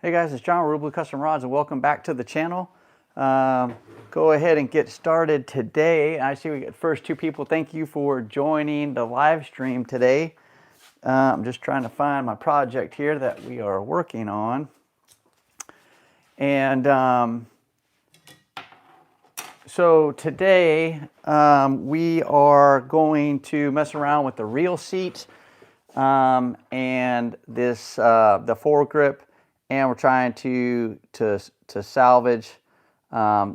Hey guys, it's John with ReelBlue Custom Rods and welcome back to the channel. Go ahead and get started today. I see we got first two people. Thank you for joining the live stream today. I'm just trying to find my project here that we are working on. And so today we are going to mess around with the reel seat and this the foregrip, and we're trying to salvage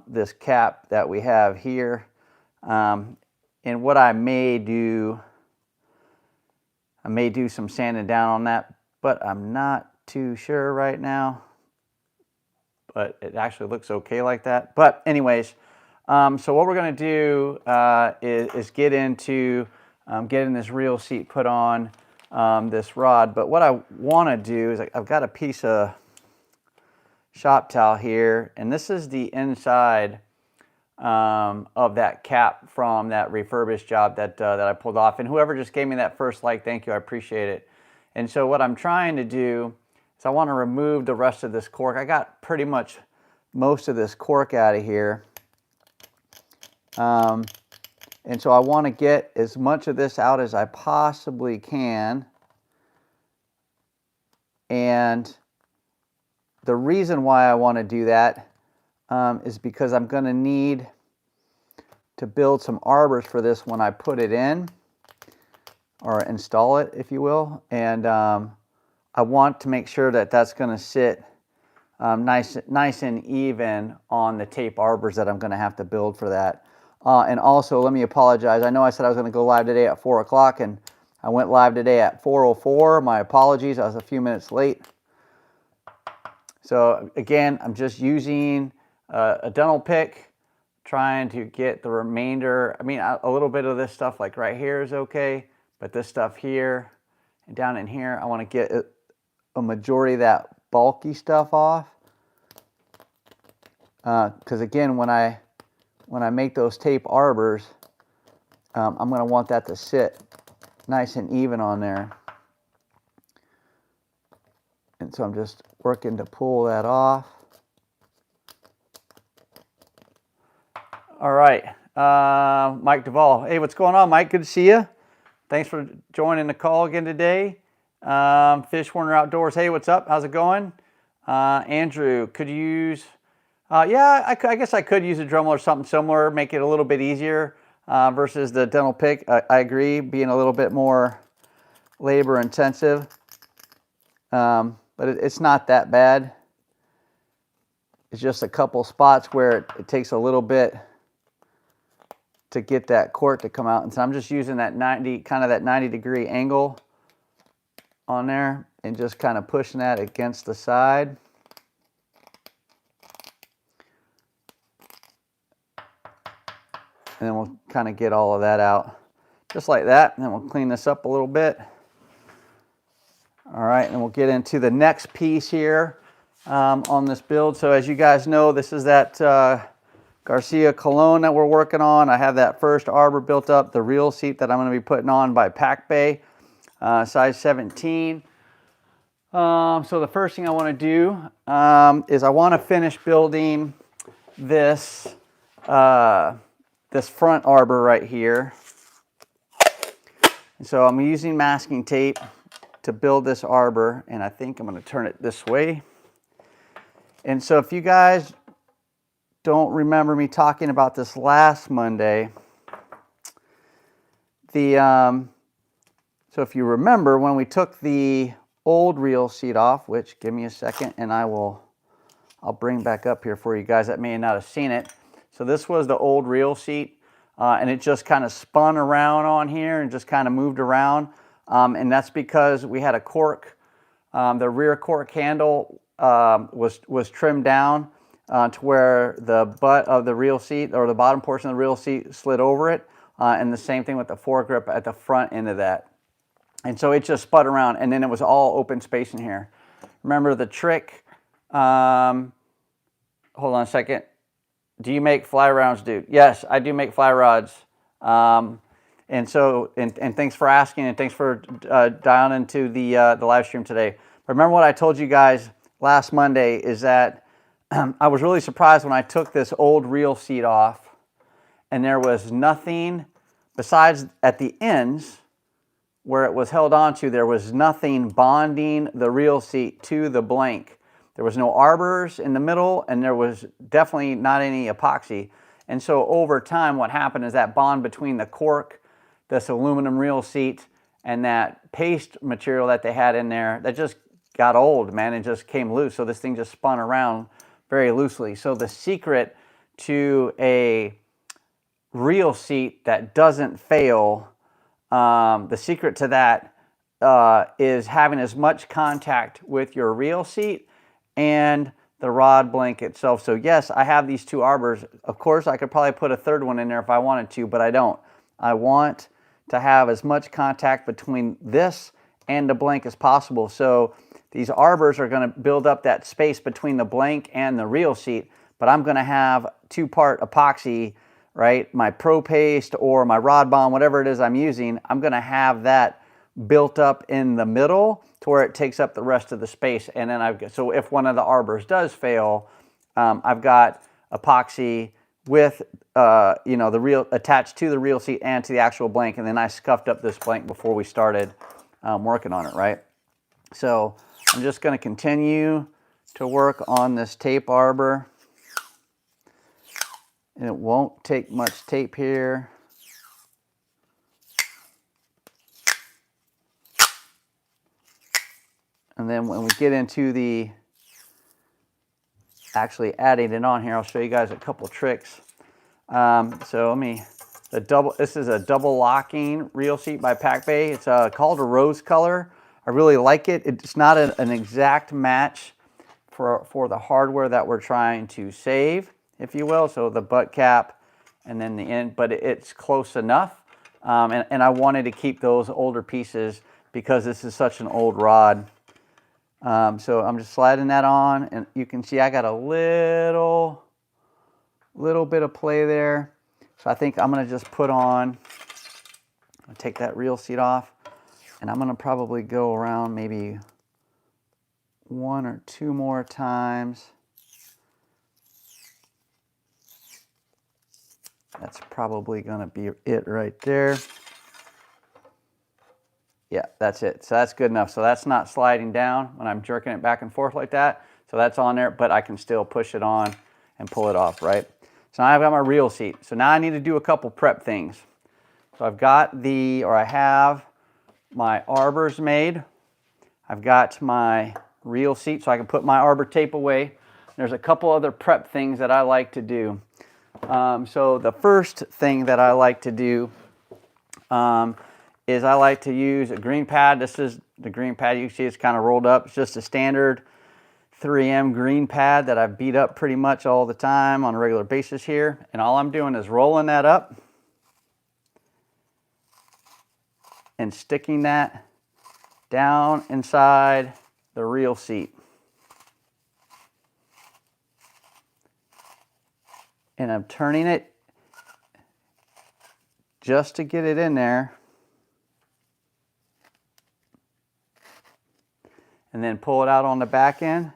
this cap that we have here. And what I may do some sanding down on that, but I'm not too sure right now. But it actually looks okay like that. But anyways, so what we're going to do is get into getting this reel seat put on this rod. But what I want to do is I've got a piece of shop towel here, and this is the inside of that cap from that refurbish job that I pulled off. And whoever just gave me that first like, thank you, I appreciate it. And so what I'm trying to do is I want to remove the rest of this cork. I got pretty much most of this cork out of here. And so I want to get as much of this out as I possibly can. And the reason why I want to do that is because I'm going to need to build some arbors for this when I put it in, or install it, if you will. And I want to make sure that that's going to sit nice and even on the tape arbors that I'm going to have to build for that. And also, let me apologize. I know I said I was going to go live today at 4 o'clock, and I went live today at 4:04. My apologies. I was a few minutes late. So again, I'm just using a dental pick, trying to get the remainder. I mean, a little bit of this stuff like right here is okay, but this stuff here and down in here, I want to get a majority of that bulky stuff off. Because again, when I make those tape arbors, I'm going to want that to sit nice and even on there. And so I'm just working to pull that off. All right, Mike Duvall. Hey, what's going on, Mike? Good to see you. Thanks for joining the call again today. Fish Warner Outdoors. Hey, what's up? How's it going? Andrew, could you use... yeah, I guess I could use a Dremel or something similar, make it a little bit easier versus the dental pick. I agree, being a little bit more labor intensive. But it's not that bad. It's just a couple spots where it takes a little bit to get that cork to come out. And so I'm just using that 90-degree angle on there and just kind of pushing that against the side. And then we'll kind of get all of that out just like that. And then we'll clean this up a little bit. All right, and we'll get into the next piece here on this build. So as you guys know, this is that Garcia Cologne that we're working on. I have that first arbor built up, the reel seat that I'm going to be putting on by Pack Bay, size 17. So the first thing I want to do is I want to finish building this this front arbor right here. And so I'm using masking tape to build this arbor, and I think I'm going to turn it this way. And so if you guys don't remember me talking about this last Monday, so if you remember when we took the old reel seat off, which give me a second and I'll bring back up here for you guys that may not have seen it. So this was the old reel seat, and it just kind of spun around on here and just kind of moved around. And that's because we had a cork, the rear cork handle was trimmed down to where the butt of the reel seat, or the bottom portion of the reel seat, slid over it. And the same thing with the foregrip at the front end of that. And so it just spun around, and then it was all open space in here. Remember the trick? Hold on a second. Do you make fly rods, dude? Yes, I do make fly rods. And so, and thanks for asking, and thanks for dialing into the live stream today. Remember what I told you guys last Monday is that I was really surprised when I took this old reel seat off and there was nothing besides at the ends where it was held onto, there was nothing bonding the reel seat to the blank. There was no arbors in the middle, and there was definitely not any epoxy. And so over time, what happened is that bond between the cork, this aluminum reel seat, and that paste material that they had in there, that just got old, man, and just came loose. So this thing just spun around very loosely. So the secret to a reel seat that doesn't fail, the secret to that is having as much contact with your reel seat and the rod blank itself. So yes, I have these two arbors. Of course, I could probably put a third one in there if I wanted to, but I don't. I want to have as much contact between this and the blank as possible. So these arbors are going to build up that space between the blank and the reel seat, but I'm going to have two-part epoxy, right? My Pro Paste or my Rod Bond, whatever it is I'm using, I'm going to have that built up in the middle to where it takes up the rest of the space. And then so if one of the arbors does fail, I've got epoxy with you know, the reel attached to the reel seat and to the actual blank, and then I scuffed up this blank before we started working on it, right? So I'm just going to continue to work on this tape arbor. And it won't take much tape here. And then when we get into the actually adding it on here, I'll show you guys a couple tricks. So this is a double locking reel seat by Pac Bay. It's called a rose color. I really like it. It's not an exact match for the hardware that we're trying to save, if you will. So the butt cap and then the end, but it's close enough. And I wanted to keep those older pieces because this is such an old rod. So I'm just sliding that on, and you can see I got a little bit of play there. So I think I'm gonna just put on, I'll take that reel seat off, and I'm gonna probably go around maybe 1 or 2 more times. That's probably gonna be it right there. Yeah, that's it. So that's good enough. So that's not sliding down when I'm jerking it back and forth like that. So that's on there, but I can still push it on and pull it off, right? So now I've got my reel seat. So now I need to do a couple prep things. So I have my arbors made. I've got my reel seat so I can put my arbor tape away. There's a couple other prep things that I like to do. So the first thing that I like to do is I like to use a green pad. This is the green pad. You can see it's kind of rolled up. It's just a standard 3M green pad that I've beat up pretty much all the time on a regular basis here. And all I'm doing is rolling that up and sticking that down inside the reel seat. And I'm turning it just to get it in there. And then pull it out on the back end.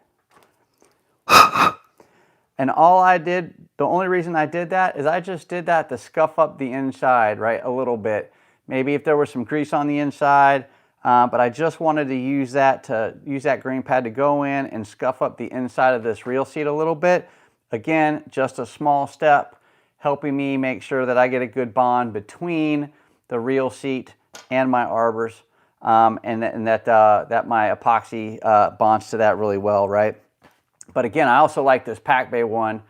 And all I did, the only reason I did that is I just did that to scuff up the inside, right, a little bit. Maybe if there was some grease on the inside, but I just wanted to use that green pad to go in and scuff up the inside of this reel seat a little bit. Again, just a small step, helping me make sure that I get a good bond between the reel seat and my arbors. And that my epoxy bonds to that really well, right? But again, I also like this Pac Bay one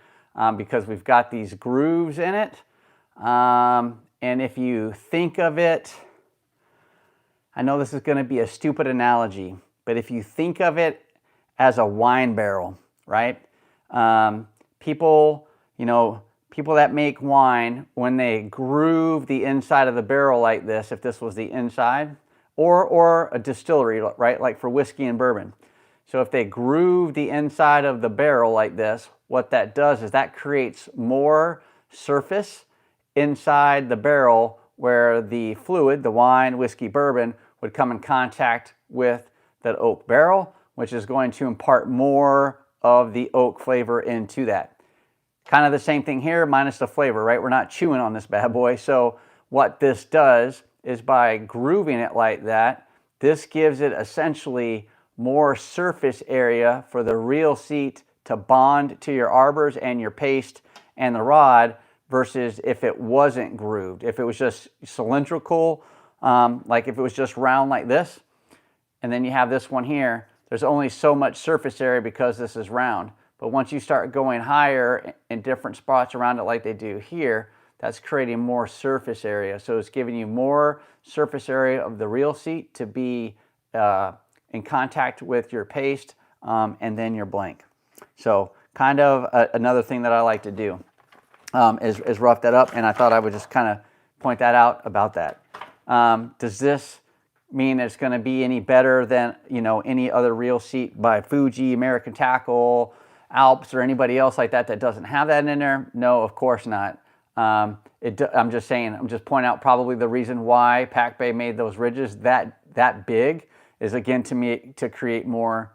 because we've got these grooves in it. And if you think of it, I know this is going to be a stupid analogy, but if you think of it as a wine barrel, right? People that make wine, when they groove the inside of the barrel like this, if this was the inside, or a distillery, right, like for whiskey and bourbon. So if they groove the inside of the barrel like this, what that does is that creates more surface inside the barrel where the fluid, the wine, whiskey, bourbon, would come in contact with that oak barrel, which is going to impart more of the oak flavor into that. Kind of the same thing here, minus the flavor, right? We're not chewing on this bad boy. So what this does is by grooving it like that, this gives it essentially more surface area for the reel seat to bond to your arbors and your paste and the rod, versus if it wasn't grooved. If it was just cylindrical, like if it was just round like this, and then you have this one here, there's only so much surface area because this is round. But once you start going higher in different spots around it like they do here, that's creating more surface area. So it's giving you more surface area of the reel seat to be in contact with your paste and then your blank. So kind of another thing that I like to do is rough that up, and I thought I would just kind of point that out about that. Does this mean it's going to be any better than, you know, any other reel seat by Fuji, American Tackle, Alps, or anybody else like that that doesn't have that in there? No, of course not. I'm just saying, I'm just pointing out probably the reason why Pac Bay made those ridges that big is, again, to create more,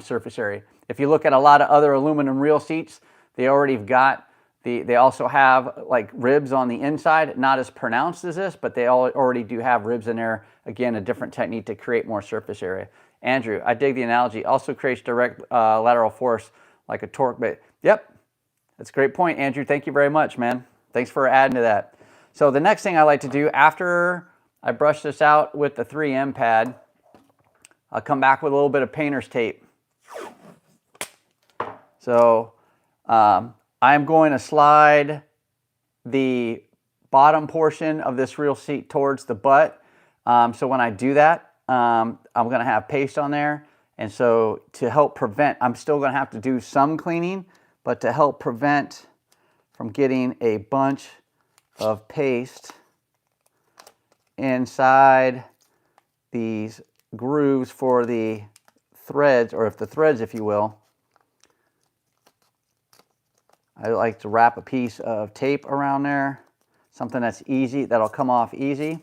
surface area. If you look at a lot of other aluminum reel seats, they already have got they also have like ribs on the inside, not as pronounced as this, but they already do have ribs in there. Again, a different technique to create more surface area. Andrew, I dig the analogy. Also creates direct lateral force like a torque bit. Yep, that's a great point, Andrew. Thank you very much, man. Thanks for adding to that. So the next thing I like to do after I brush this out with the 3M pad, I'll come back with a little bit of painter's tape. So I'm going to slide the bottom portion of this reel seat towards the butt. So when I do that, I'm going to have paste on there. And so to help prevent, I'm still going to have to do some cleaning, but to help prevent from getting a bunch of paste inside these grooves for the threads, or if the threads, if you will, I like to wrap a piece of tape around there, something that's easy, that'll come off easy,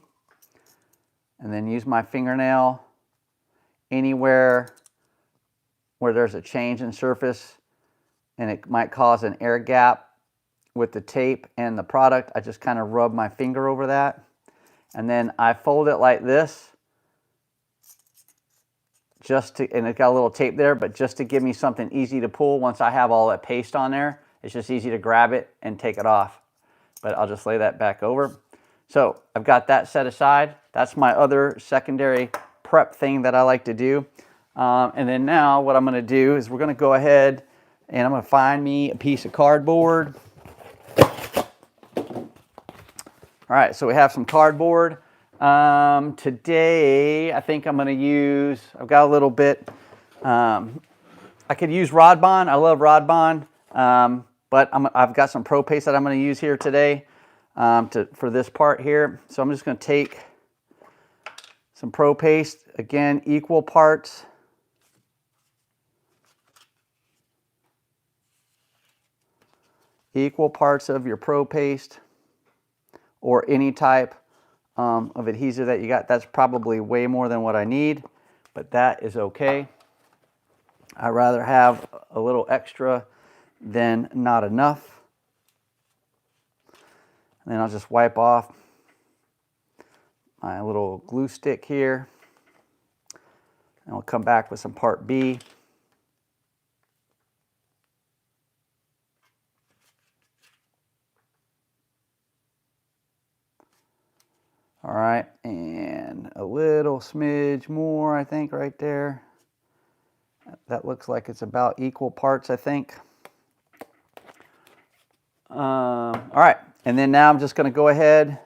and then use my fingernail anywhere where there's a change in surface and it might cause an air gap with the tape and the product. I just kind of rub my finger over that, and then I fold it like this, and it got a little tape there, but just to give me something easy to pull once I have all that paste on there. It's just easy to grab it and take it off. But I'll just lay that back over. So I've got that set aside. That's my other secondary prep thing that I like to do. And then now what I'm going to do is we're going to go ahead and I'm going to find me a piece of cardboard. All right, so we have some cardboard. Today I think I'm going to use, I've got a little bit, I could use Rod Bond. I love Rod Bond. But I've got some Pro Paste that I'm going to use here today for this part here. So I'm just going to take some Pro Paste, again, equal parts. Equal parts of your Pro Paste or any type of adhesive that you got. That's probably way more than what I need, but that is okay. I'd rather have a little extra than not enough. And then I'll just wipe off my little glue stick here. And I'll come back with some part B. All right, and a little smidge more, I think, right there. That looks like it's about equal parts, I think. All right, and then now I'm just going to go ahead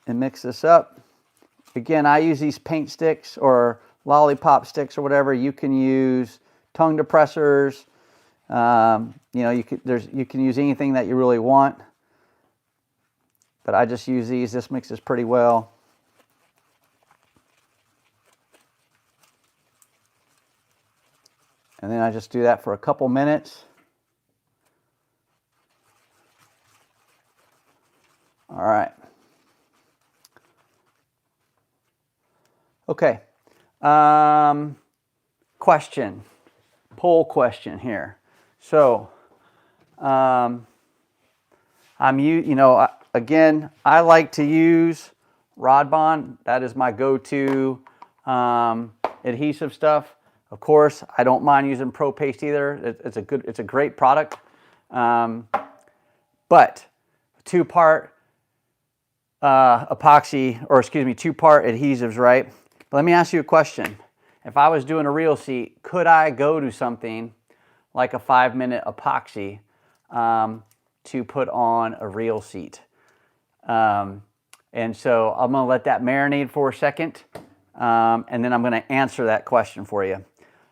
and mix this up. Again, I use these paint sticks or lollipop sticks or whatever. You can use tongue depressors. You know, you can use anything that you really want. But I just use these. This mixes pretty well. And then I just do that for a couple minutes. All right. Okay. Question, poll question here. So, again, I like to use Rod Bond. That is my go-to adhesive stuff. Of course, I don't mind using Pro Paste either. It's a great product. But two-part epoxy, or excuse me, two-part adhesives, right? But let me ask you a question. If I was doing a reel seat, could I go to something like a 5-minute epoxy to put on a reel seat? And so I'm going to let that marinate for a second, and then I'm going to answer that question for you.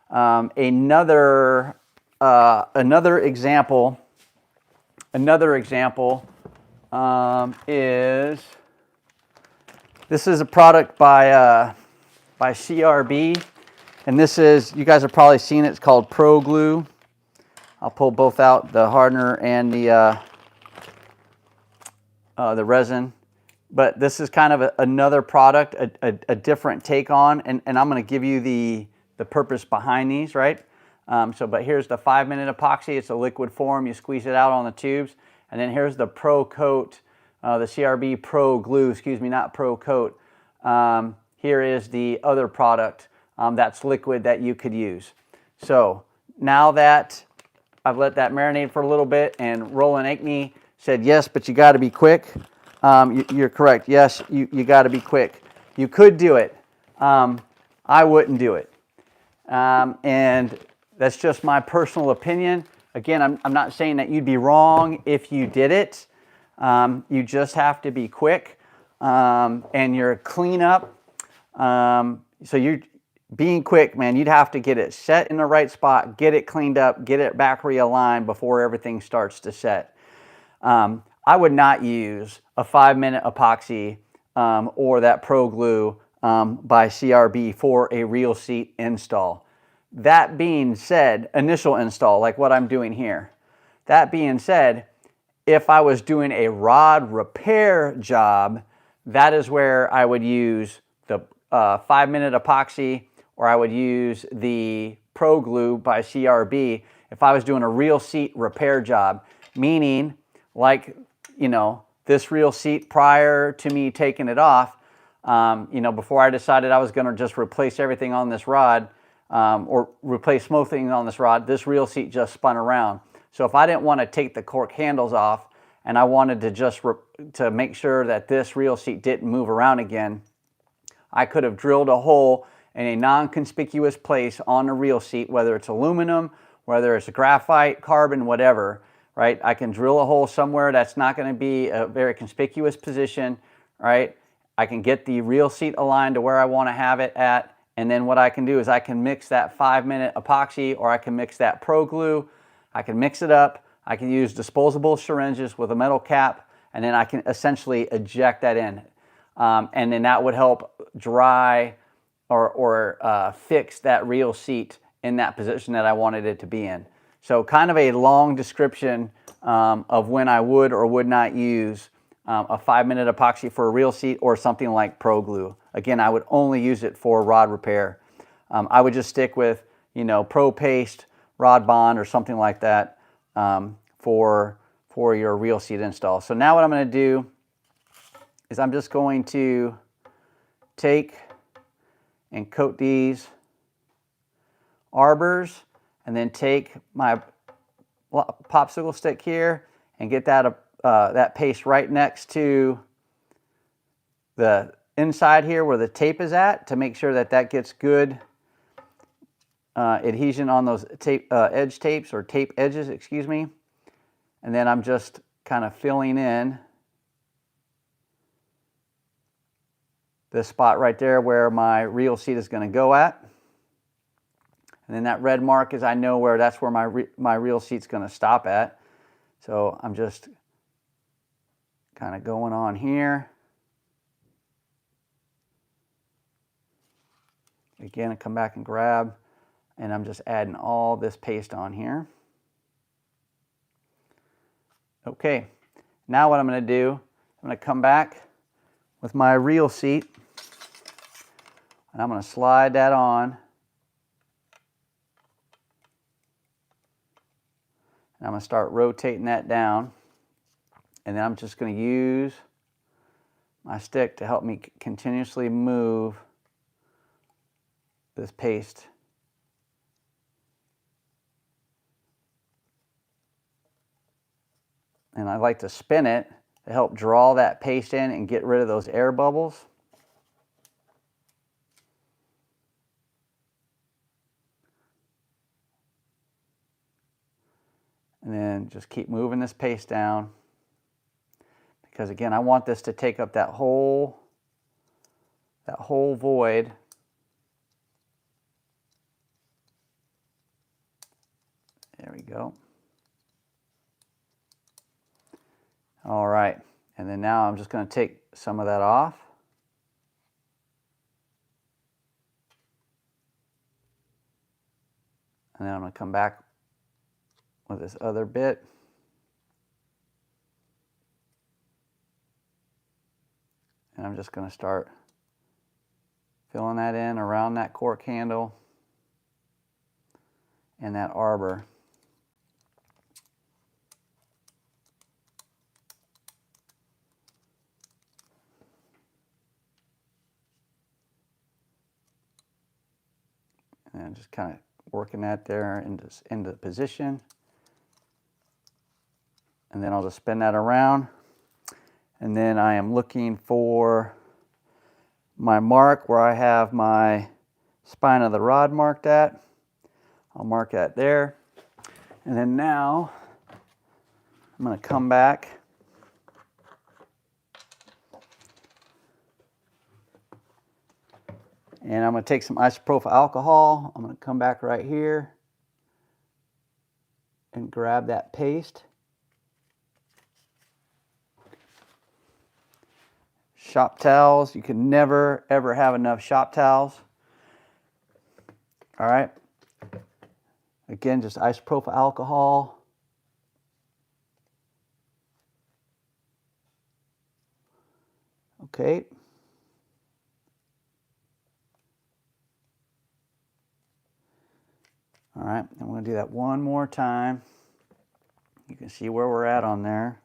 Another example is, this is a product by CRB, and this is, you guys have probably seen it, it's called Pro Glue. I'll pull both out, the hardener and the resin. But this is kind of another product, a different take on, and I'm going to give you the purpose behind these, right? But here's the 5-minute epoxy. It's a liquid form. You squeeze it out on the tubes. And then here's the Pro Coat, the CRB Pro Glue, excuse me, not Pro Coat. Here is the other product that's liquid that you could use. So now that I've let that marinate for a little bit, and Roland Ankney said, yes, but you got to be quick. You're correct. Yes, you got to be quick. You could do it. I wouldn't do it. And that's just my personal opinion. Again, I'm not saying that you'd be wrong if you did it. You just have to be quick. And your cleanup, so you're being quick, man, you'd have to get it set in the right spot, get it cleaned up, get it back realigned before everything starts to set. I would not use a 5-minute epoxy or that Pro Glue by CRB for a reel seat install. That being said, initial install, like what I'm doing here. That being said, if I was doing a rod repair job, that is where I would use the 5-minute epoxy, or I would use the Pro Glue by CRB if I was doing a reel seat repair job, meaning like, you know, this reel seat prior to me taking it off, you know, before I decided I was going to just replace everything on this rod, or replace most things on this rod, this reel seat just spun around. So if I didn't want to take the cork handles off, and I wanted to just to make sure that this reel seat didn't move around again, I could have drilled a hole in a non-conspicuous place on the reel seat, whether it's aluminum, whether it's graphite, carbon, whatever, right? I can drill a hole somewhere that's not going to be a very conspicuous position, right? I can get the reel seat aligned to where I want to have it at, and then what I can do is I can mix that 5-minute epoxy, or I can mix that Pro Glue. I can mix it up. I can use disposable syringes with a metal cap, and then I can essentially eject that in. And then that would help dry or fix that reel seat in that position that I wanted it to be in. So kind of a long description of when I would or would not use a 5-minute epoxy for a reel seat or something like Pro Glue. Again, I would only use it for rod repair. I would just stick with, you know, Pro Paste, Rod Bond, or something like that for your reel seat install. So now what I'm going to do is I'm just going to take and coat these arbors, and then take my popsicle stick here and get that paste right next to the inside here where the tape is at, to make sure that that gets good adhesion on those tape edge tapes, or tape edges, excuse me. And then I'm just kind of filling in this spot right there where my reel seat is going to go at. And then that red mark is, I know where that's where my reel seat's going to stop at. So I'm just kind of going on here. Again, I come back and grab, and I'm just adding all this paste on here. Okay, now what I'm going to do, I'm going to come back with my reel seat. And I'm going to slide that on. And I'm going to start rotating that down. And then I'm just going to use my stick to help me continuously move this paste. And I like to spin it to help draw that paste in and get rid of those air bubbles. And then just keep moving this paste down. Because again, I want this to take up that whole void. There we go. All right, and then now I'm just going to take some of that off. And then I'm going to come back with this other bit. And I'm just going to start filling that in around that cork handle and that arbor. And just kind of working that there into position. And then I'll just spin that around. And then I am looking for my mark where I have my spine of the rod marked at. I'll mark that there. And then now I'm going to come back and I'm going to take some isopropyl alcohol. I'm going to come back right here and grab that paste. Shop towels. You can never ever have enough shop towels. All right. Again, just isopropyl alcohol. Okay. All right, I'm going to do that one more time. You can see where we're at on there.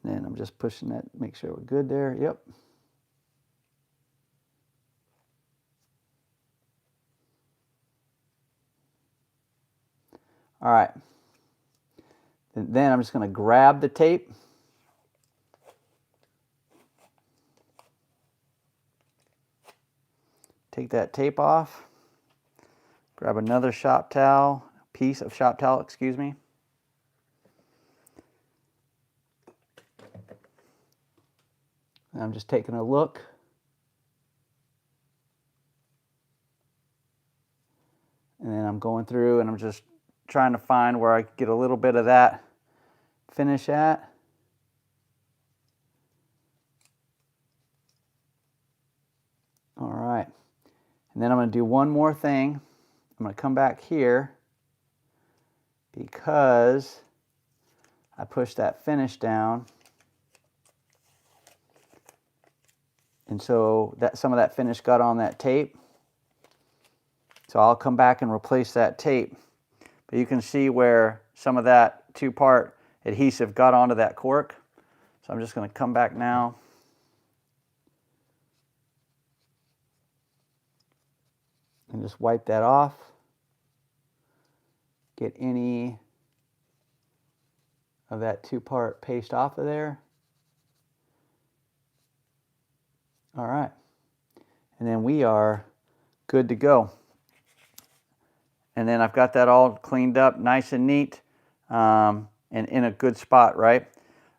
And then I'm just pushing that, make sure we're good there. Yep. All right. And then I'm just going to grab the tape. Take that tape off. Grab another shop towel, piece of shop towel, excuse me. And I'm just taking a look. And then I'm going through and I'm just trying to find where I get a little bit of that finish at. All right. And then I'm going to do one more thing. I'm going to come back here because I pushed that finish down. And so that some of that finish got on that tape. So I'll come back and replace that tape. But you can see where some of that two-part adhesive got onto that cork. So I'm just going to come back now. And just wipe that off. Get any of that two-part paste off of there. All right. And then we are good to go. And then I've got that all cleaned up nice and neat and in a good spot, right?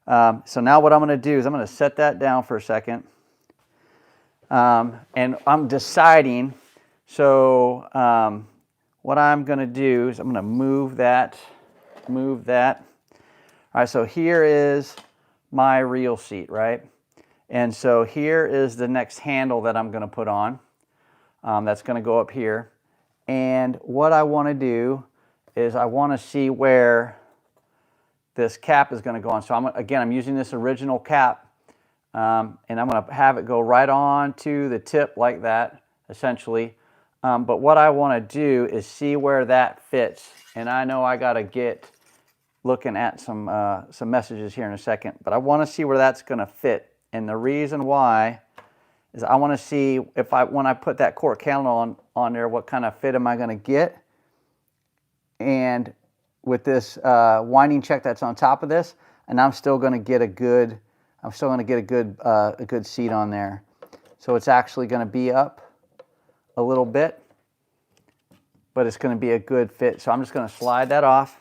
So now what I'm going to do is I'm going to set that down for a second. And I'm deciding, so what I'm going to do is I'm going to move that. All right, so here is my reel seat, right? And so here is the next handle that I'm going to put on. That's going to go up here. And what I want to do is I want to see where this cap is going to go on. So I'm using this original cap and I'm going to have it go right on to the tip like that, essentially. But what I want to do is see where that fits, and I know I got to get looking at some messages here in a second, but I want to see where that's going to fit. And the reason why is I want to see if when I put that cork handle on there, what kind of fit am I going to get. And with this winding check that's on top of this, and I'm still going to get a good seat on there. So it's actually going to be up a little bit, but it's going to be a good fit. So I'm just going to slide that off.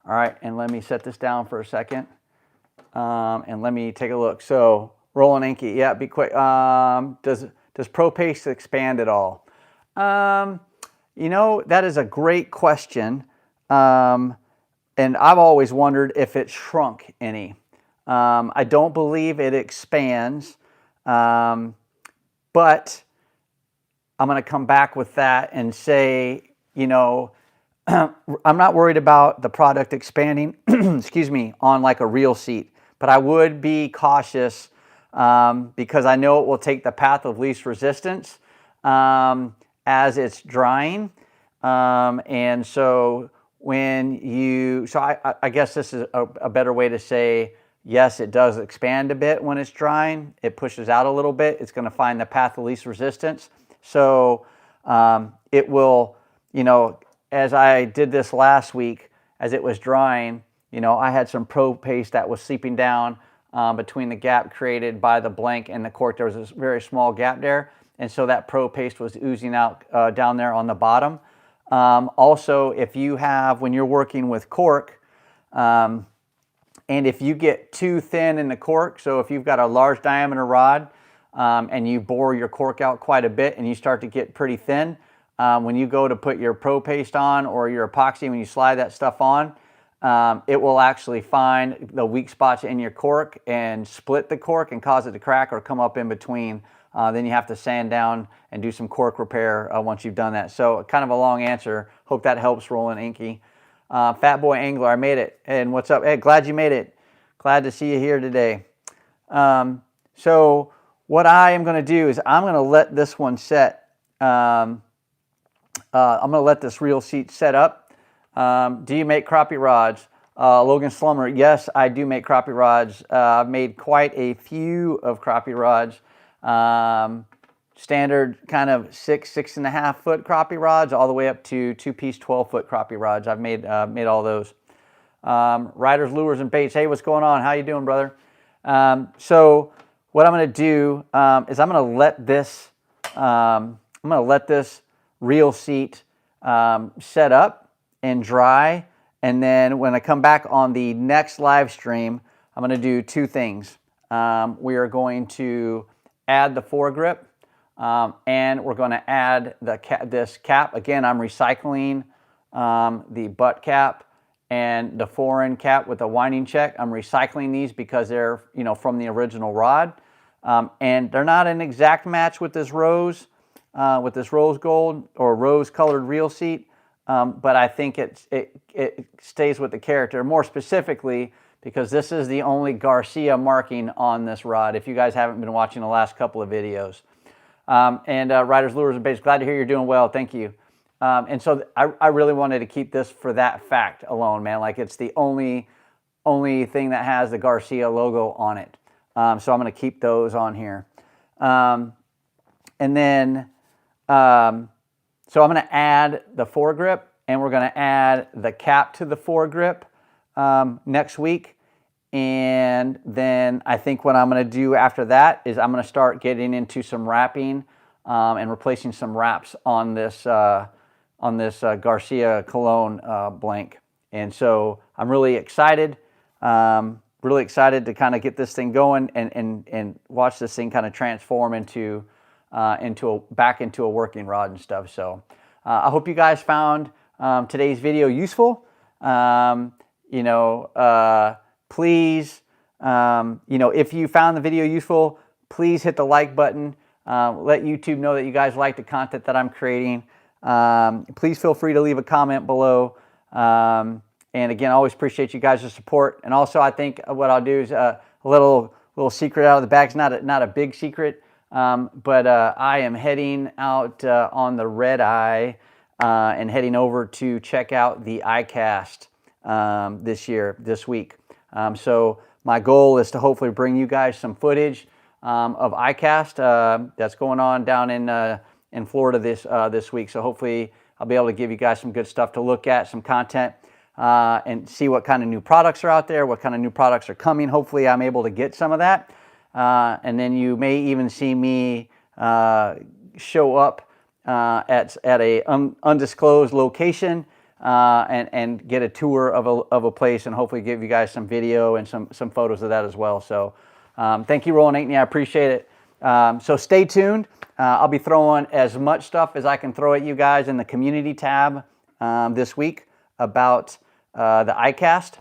All right, and let me set this down for a second, and let me take a look. So rolling inky, yeah, be quick. Does Pro Paste expand at all? You know, that is a great question, and I've always wondered if it shrunk any. I don't believe it expands, but I'm going to come back with that and say, you know, I'm not worried about the product expanding, excuse me, on like a reel seat, but I would be cautious because I know it will take the path of least resistance as it's drying. And so when you, so I guess this is a better way to say, yes, it does expand a bit when it's drying. It pushes out a little bit. It's going to find the path of least resistance. So it will, you know, as I did this last week, as it was drying, you know, I had some Pro Paste that was seeping down between the gap created by the blank and the cork. There was this very small gap there. And so that Pro Paste was oozing out down there on the bottom. Also, if you have, when you're working with cork, and if you get too thin in the cork, so if you've got a large diameter rod and you bore your cork out quite a bit and you start to get pretty thin, when you go to put your Pro Paste on or your epoxy, when you slide that stuff on, it will actually find the weak spots in your cork and split the cork and cause it to crack or come up in between. Then you have to sand down and do some cork repair once you've done that. So kind of a long answer. Hope that helps, Rolling Inky. Fat Boy Angler, I made it. And what's up? Hey, glad you made it. Glad to see you here today. So what I am going to do is I'm going to let this one set. I'm going to let this reel seat set up. Do you make crappie rods? Logan Slummer, yes, I do make crappie rods. I've made quite a few of crappie rods. Standard kind of 6.5 foot crappie rods all the way up to 2-piece 12-foot crappie rods. I've made all those. Riders, Lures, and Baits. Hey, what's going on? How you doing, brother? So what I'm going to do is I'm going to let this reel seat set up and dry, and then when I come back on the next live stream, I'm going to do two things. We are going to add the foregrip, and we're going to add this cap. Again, I'm recycling the butt cap and the fore-end cap with a winding check. I'm recycling these because they're, you know, from the original rod, and they're not an exact match with this rose gold or rose-colored reel seat, but I think it stays with the character. More specifically, because this is the only Garcia marking on this rod, if you guys haven't been watching the last couple of videos. Riders, Lures, and Baits, glad to hear you're doing well. Thank you. And so I really wanted to keep this for that fact alone, man. Like, it's the only thing that has the Garcia logo on it. So I'm going to keep those on here. And then, so I'm going to add the foregrip, and we're going to add the cap to the foregrip next week. And then I think what I'm going to do after that is I'm going to start getting into some wrapping and replacing some wraps on this Garcia Cologne blank. And so I'm really excited to kind of get this thing going and watch this thing kind of transform into back into a working rod and stuff. So I hope you guys found today's video useful. Please, if you found the video useful, please hit the like button. Let YouTube know that you guys like the content that I'm creating. Please feel free to leave a comment below. And again, I always appreciate you guys' support. And also, I think what I'll do is a little secret out of the bag. It's not a big secret, but I am heading out on the red eye and heading over to check out the iCast this week. So my goal is to hopefully bring you guys some footage of iCast that's going on down in Florida this week. So hopefully I'll be able to give you guys some good stuff to look at, some content, and see what kind of new products are out there, what kind of new products are coming. Hopefully I'm able to get some of that. And then you may even see me show up at a undisclosed location and get a tour of a place, and hopefully give you guys some video and some photos of that as well. So thank you, Roland Ankney. I appreciate it. So stay tuned. I'll be throwing as much stuff as I can throw at you guys in the community tab this week about the iCast.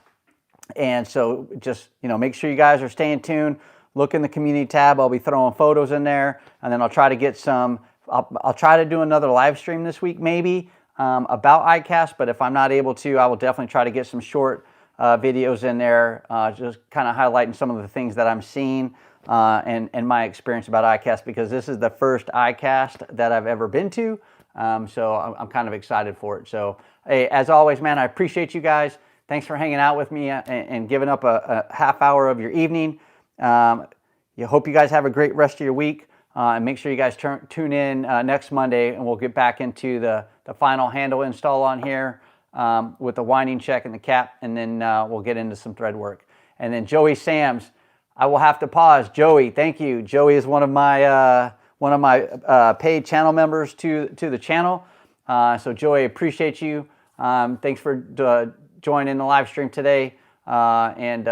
And so just, make sure you guys are staying tuned. Look in the community tab. I'll be throwing photos in there, and then I'll try to get some. I'll try to do another live stream this week, maybe about iCast. But if I'm not able to, I will definitely try to get some short videos in there, just kind of highlighting some of the things that I'm seeing and my experience about iCast, because this is the first iCast that I've ever been to. So I'm kind of excited for it. So hey, as always, man, I appreciate you guys. Thanks for hanging out with me and giving up a half hour of your evening. Hope you guys have a great rest of your week. And make sure you guys tune in next Monday, and we'll get back into the final handle install on here with the winding check and the cap, and then we'll get into some thread work. And then Joey Sams, I will have to pause. Joey, thank you. Joey is one of my paid channel members to the channel. So Joey, appreciate you. Thanks for joining the live stream today and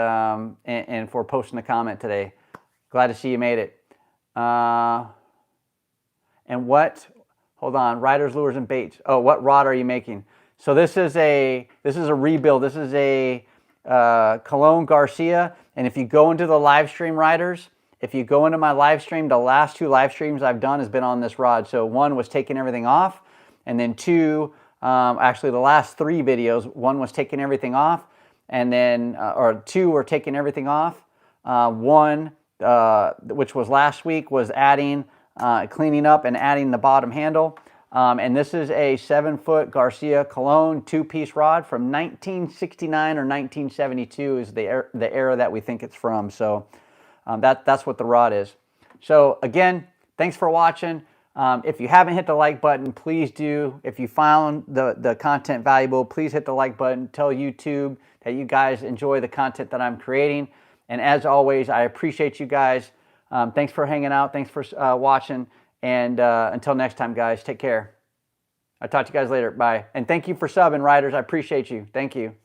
for posting a comment today. Glad to see you made it. And hold on, riders, lures, and baits. Oh, what rod are you making? So this is a rebuild. This is a Cologne Garcia. And if you go into the live stream, riders, if you go into my live stream, the last 2 live streams I've done has been on this rod. So 1 was taking everything off, and then 2, actually the last 3 videos, 1 was taking everything off, and then, or 2 were taking everything off. 1, which was last week, was adding, cleaning up and adding the bottom handle. And this is a 7-foot Garcia Cologne 2-piece rod from 1969 or 1972 is the era that we think it's from. So that's what the rod is. So again, thanks for watching. If you haven't hit the like button, please do. If you found the content valuable, please hit the like button. Tell YouTube that you guys enjoy the content that I'm creating. And as always, I appreciate you guys. Thanks for hanging out. Thanks for watching. And until next time, guys, take care. I'll talk to you guys later. Bye. And thank you for subbing, riders. I appreciate you. Thank you.